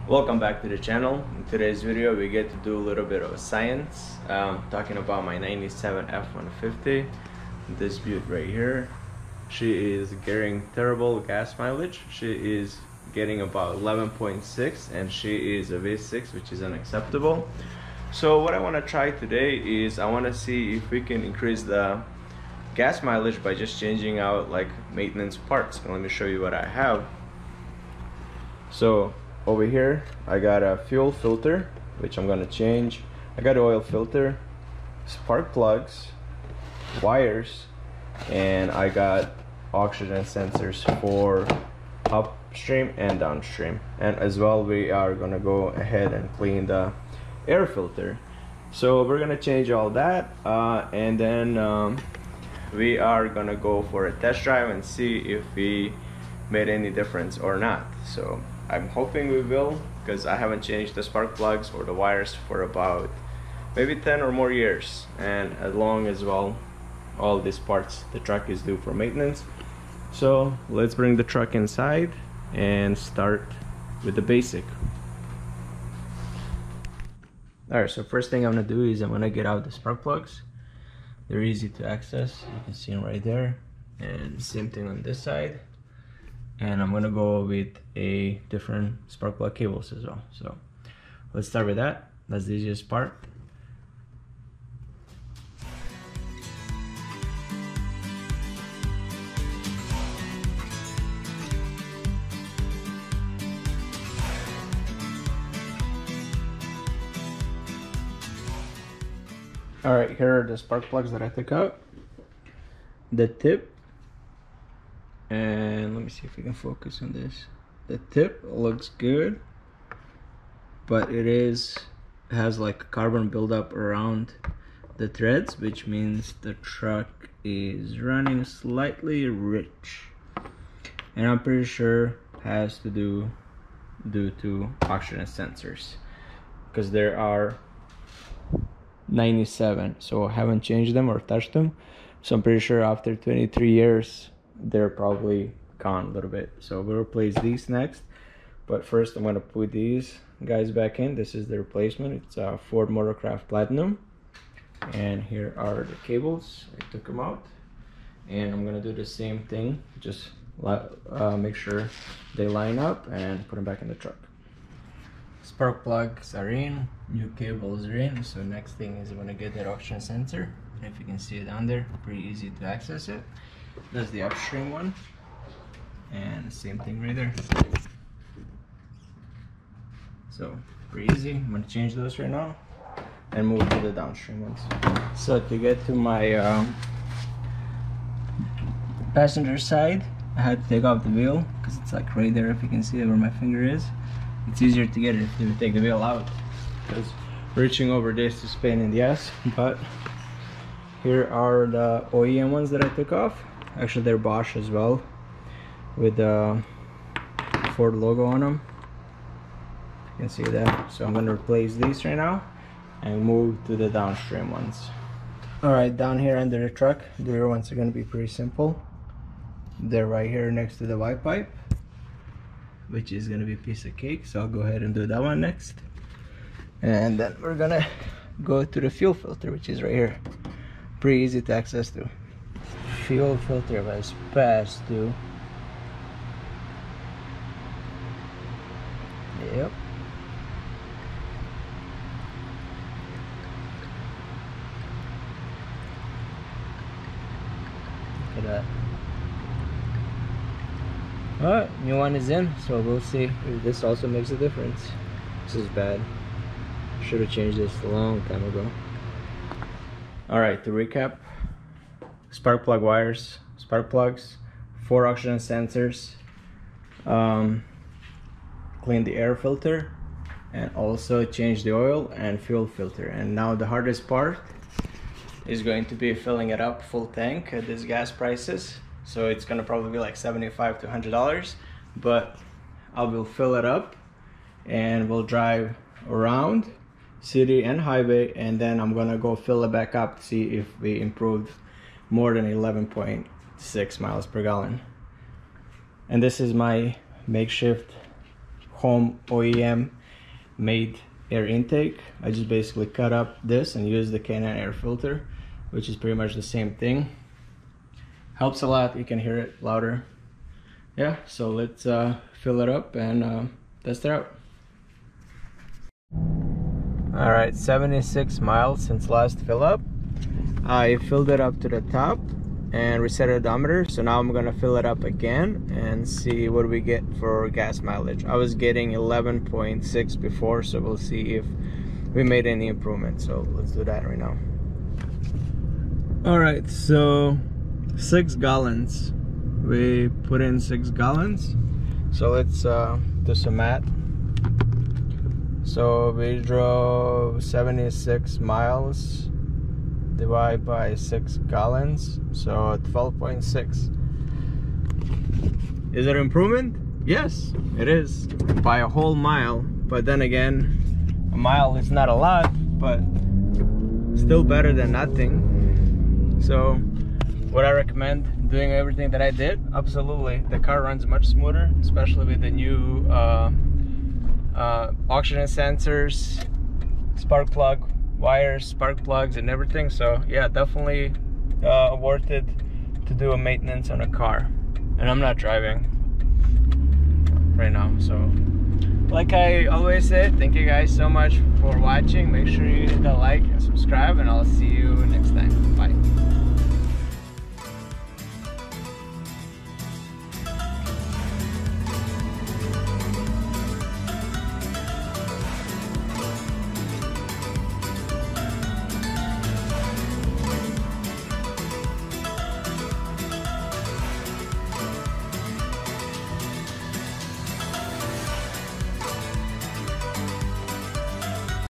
Welcome back to the channel. In today's video we get to do a little bit of science, talking about my 97 F150. This beaut right here, she is getting terrible gas mileage. She is getting about 11.6 and she is a V6, which is unacceptable. So what I want to try today is I want to see if we can increase the gas mileage by just changing out like maintenance parts. And let me show you what I have. So over here I got a fuel filter, which I'm gonna change. I got an oil filter, spark plugs, wires, and I got oxygen sensors for upstream and downstream. And as well, we are gonna go ahead and clean the air filter. So we're gonna change all that, and then we are gonna go for a test drive and see if we made any difference or not. So I'm hoping we will, because I haven't changed the spark plugs or the wires for about maybe 10 or more years, and as long as well all these parts the truck is due for maintenance. So let's bring the truck inside and start with the basic. Alright, so first thing I'm gonna do is I'm gonna get out the spark plugs. They're easy to access, you can see them right there, and same thing on this side. And I'm gonna go with a different spark plug cables as well. So let's start with that. That's the easiest part. All right, here are the spark plugs that I took out. The tip, and let me see if we can focus on this. The tip looks good, but it has like carbon buildup around the threads, which means the truck is running slightly rich, and I'm pretty sure has to do due to oxygen sensors, because there are 97, so I haven't changed them or touched them. So I'm pretty sure after 23 years they're probably gone a little bit. So we'll replace these next, but first I'm going to put these guys back in. This is the replacement. It's a Ford Motorcraft Platinum, and here are the cables. I took them out, and I'm going to do the same thing, just make sure they line up and put them back in the truck. Spark plugs are in, new cables are in. So next thing is I'm gonna get that oxygen sensor. If you can see it down there, pretty easy to access it. That's the upstream one, and the same thing right there. So pretty easy. I'm gonna change those right now and move to the downstream ones. So to get to my passenger side, I had to take off the wheel because it's like right there. If you can see it where my finger is, it's easier to get it if you take the wheel out, because reaching over this is a pain in the ass. But here are the OEM ones that I took off. Actually, they're Bosch as well, with the Ford logo on them. You can see that. So I'm going to replace these right now and move to the downstream ones. Alright, down here under the truck, the rear ones are going to be pretty simple. They're right here next to the Y pipe, which is gonna be a piece of cake. So I'll go ahead and do that one next, and then we're gonna go to the fuel filter, which is right here. Pretty easy to access to. Fuel filter was passed to. Yep. Look at that. Alright, new one is in, so we'll see if this also makes a difference. This is bad. Should have changed this a long time ago. Alright, to recap: spark plug wires, spark plugs, 4 oxygen sensors, clean the air filter, and also change the oil and fuel filter. And now the hardest part is going to be filling it up full tank at these gas prices. So it's gonna probably be like $75 to $100, but I will fill it up and we'll drive around city and highway, and then I'm gonna go fill it back up to see if we improved more than 11.6 miles per gallon. And this is my makeshift home OEM made air intake. I just basically cut up this and use the K9 air filter, which is pretty much the same thing. Helps a lot, you can hear it louder. Yeah, so let's fill it up and test it out. Alright, 76 miles since last fill up. I filled it up to the top and reset the odometer, so now I'm gonna fill it up again and see what we get for gas mileage. I was getting 11.6 before, so we'll see if we made any improvement. So let's do that right now. Alright, so 6 gallons. We put in 6 gallons. So let's do some math. So we drove 76 miles, divide by 6 gallons, so 12.6. Is it an improvement? Yes, it is, by a whole mile. But then again, a mile is not a lot, but still better than nothing. So would I recommend doing everything that I did? Absolutely. The car runs much smoother, especially with the new oxygen sensors, spark plug wires, spark plugs and everything. So yeah, definitely worth it to do a maintenance on a car. And I'm not driving right now, so like I always say, thank you guys so much for watching. Make sure you hit that like and subscribe, and I'll see you next time.